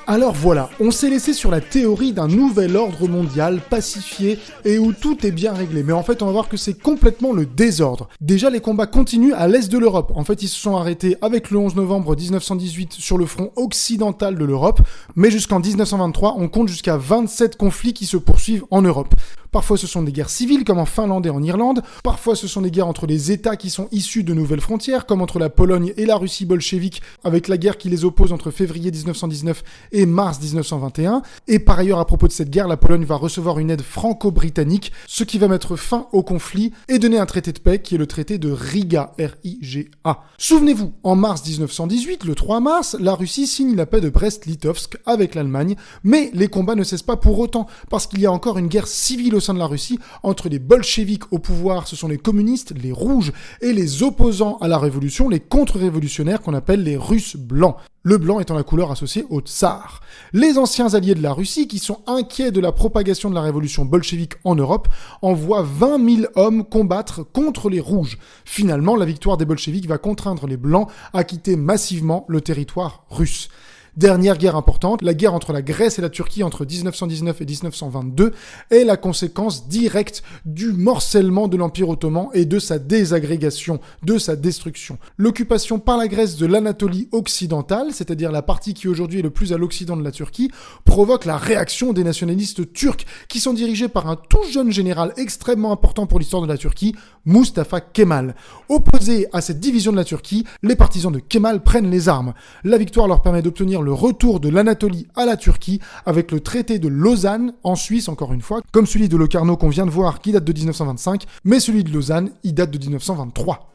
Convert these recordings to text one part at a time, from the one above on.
Alors voilà, on s'est laissé sur la théorie d'un nouvel ordre mondial pacifié et où tout est bien réglé. Mais en fait, on va voir que c'est complètement le désordre. Déjà, les combats continuent à l'est de l'Europe. En fait, ils se sont arrêtés avec le 11 novembre 1918 sur le front occidental de l'Europe. Mais jusqu'en 1923, on compte jusqu'à 27 conflits qui se poursuivent en Europe. Parfois, ce sont des guerres civiles, comme en Finlande et en Irlande. Parfois, ce sont des guerres entre les États qui sont issus de nouvelles frontières, comme entre la Pologne et la Russie bolchevique, avec la guerre qui les oppose entre février 1919 et mars 1921. Et par ailleurs, à propos de cette guerre, la Pologne va recevoir une aide franco-britannique, ce qui va mettre fin au conflit et donner un traité de paix qui est le traité de Riga, R-I-G-A. Souvenez-vous, en mars 1918, le 3 mars, la Russie signe la paix de Brest-Litovsk avec l'Allemagne, mais les combats ne cessent pas pour autant, parce qu'il y a encore une guerre civile au sein de la Russie entre les bolcheviks au pouvoir, ce sont les communistes, les rouges, et les opposants à la révolution, les contre-révolutionnaires qu'on appelle les Russes blancs. Le blanc étant la couleur associée au tsar. Les anciens alliés de la Russie, qui sont inquiets de la propagation de la révolution bolchevique en Europe, envoient 20 000 hommes combattre contre les rouges. Finalement, la victoire des bolcheviks va contraindre les blancs à quitter massivement le territoire russe. Dernière guerre importante, la guerre entre la Grèce et la Turquie entre 1919 et 1922 est la conséquence directe du morcellement de l'Empire ottoman et de sa désagrégation, de sa destruction. L'occupation par la Grèce de l'Anatolie occidentale, c'est-à-dire la partie qui aujourd'hui est le plus à l'occident de la Turquie, provoque la réaction des nationalistes turcs qui sont dirigés par un tout jeune général extrêmement important pour l'histoire de la Turquie, Mustafa Kemal. Opposés à cette division de la Turquie, les partisans de Kemal prennent les armes. La victoire leur permet d'obtenir le retour de l'Anatolie à la Turquie avec le traité de Lausanne, en Suisse encore une fois, comme celui de Locarno qu'on vient de voir qui date de 1925, mais celui de Lausanne, il date de 1923.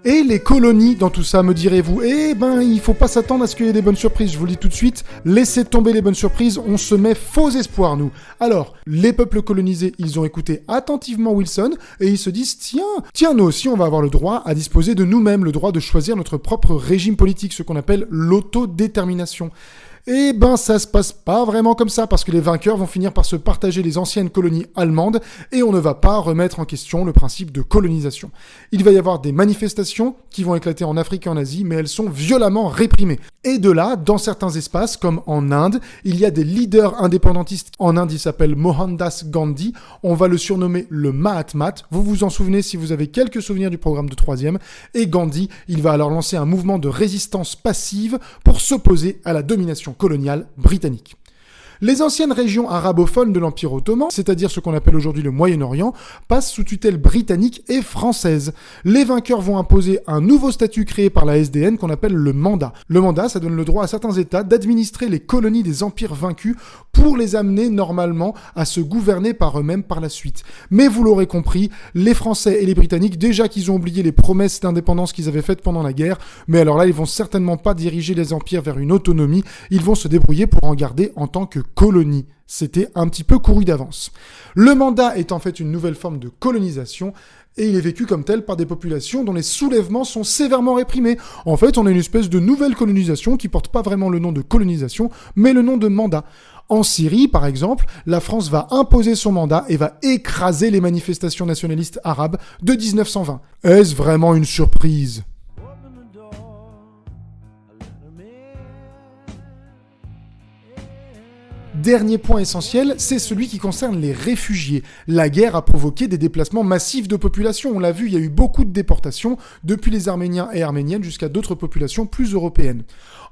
Et les colonies dans tout ça, me direz-vous, il faut pas s'attendre à ce qu'il y ait des bonnes surprises, je vous le dis tout de suite, laissez tomber les bonnes surprises, on se met faux espoirs nous. Alors, les peuples colonisés, ils ont écouté attentivement Wilson, et ils se disent, tiens, nous aussi on va avoir le droit à disposer de nous-mêmes, le droit de choisir notre propre régime politique, ce qu'on appelle l'autodétermination. Ça se passe pas vraiment comme ça, parce que les vainqueurs vont finir par se partager les anciennes colonies allemandes, et on ne va pas remettre en question le principe de colonisation. Il va y avoir des manifestations qui vont éclater en Afrique et en Asie, mais elles sont violemment réprimées. Et de là, dans certains espaces, comme en Inde, il y a des leaders indépendantistes. En Inde, il s'appelle Mohandas Gandhi, on va le surnommer le Mahatma, vous vous en souvenez si vous avez quelques souvenirs du programme de 3e, et Gandhi, il va alors lancer un mouvement de résistance passive pour s'opposer à la domination coloniale britannique. Les anciennes régions arabophones de l'Empire ottoman, c'est-à-dire ce qu'on appelle aujourd'hui le Moyen-Orient, passent sous tutelle britannique et française. Les vainqueurs vont imposer un nouveau statut créé par la SDN qu'on appelle le mandat. Le mandat, ça donne le droit à certains États d'administrer les colonies des empires vaincus pour les amener normalement à se gouverner par eux-mêmes par la suite. Mais vous l'aurez compris, les Français et les Britanniques, déjà qu'ils ont oublié les promesses d'indépendance qu'ils avaient faites pendant la guerre, mais alors là, ils vont certainement pas diriger les empires vers une autonomie, ils vont se débrouiller pour en garder en tant que colonie. C'était un petit peu couru d'avance. Le mandat est en fait une nouvelle forme de colonisation et il est vécu comme tel par des populations dont les soulèvements sont sévèrement réprimés. En fait, on a une espèce de nouvelle colonisation qui porte pas vraiment le nom de colonisation, mais le nom de mandat. En Syrie, par exemple, la France va imposer son mandat et va écraser les manifestations nationalistes arabes de 1920. Est-ce vraiment une surprise ? Dernier point essentiel, c'est celui qui concerne les réfugiés. La guerre a provoqué des déplacements massifs de population. On l'a vu, il y a eu beaucoup de déportations, depuis les Arméniens et Arméniennes jusqu'à d'autres populations plus européennes.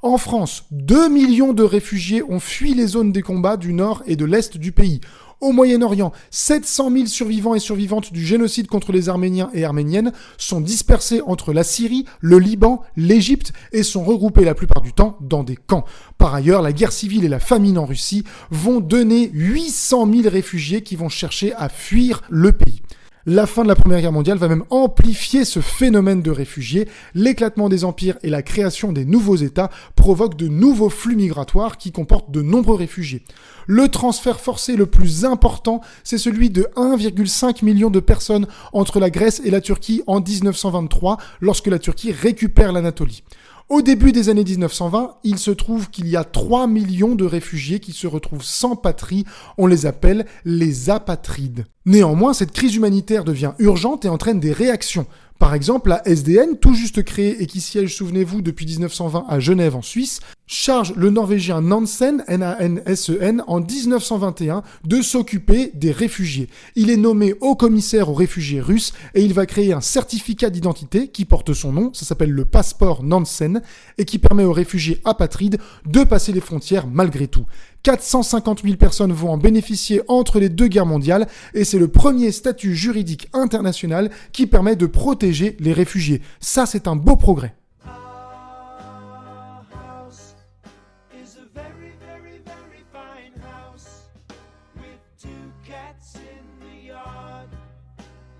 En France, 2 millions de réfugiés ont fui les zones des combats du nord et de l'est du pays. Au Moyen-Orient, 700 000 survivants et survivantes du génocide contre les Arméniens et Arméniennes sont dispersés entre la Syrie, le Liban, l'Égypte et sont regroupés la plupart du temps dans des camps. Par ailleurs, la guerre civile et la famine en Russie vont donner 800 000 réfugiés qui vont chercher à fuir le pays. La fin de la Première Guerre mondiale va même amplifier ce phénomène de réfugiés. L'éclatement des empires et la création des nouveaux États provoquent de nouveaux flux migratoires qui comportent de nombreux réfugiés. Le transfert forcé le plus important, c'est celui de 1,5 million de personnes entre la Grèce et la Turquie en 1923, lorsque la Turquie récupère l'Anatolie. Au début des années 1920, il se trouve qu'il y a 3 millions de réfugiés qui se retrouvent sans patrie. On les appelle les apatrides. Néanmoins, cette crise humanitaire devient urgente et entraîne des réactions. Par exemple, la SDN, tout juste créée et qui siège, souvenez-vous, depuis 1920 à Genève en Suisse, charge le Norvégien Nansen, Nansen, en 1921 de s'occuper des réfugiés. Il est nommé haut commissaire aux réfugiés russes et il va créer un certificat d'identité qui porte son nom, ça s'appelle le passeport Nansen, et qui permet aux réfugiés apatrides de passer les frontières malgré tout. 450 000 personnes vont en bénéficier entre les deux guerres mondiales et c'est le premier statut juridique international qui permet de protéger les réfugiés. Ça, c'est un beau progrès.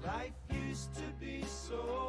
Life used to be so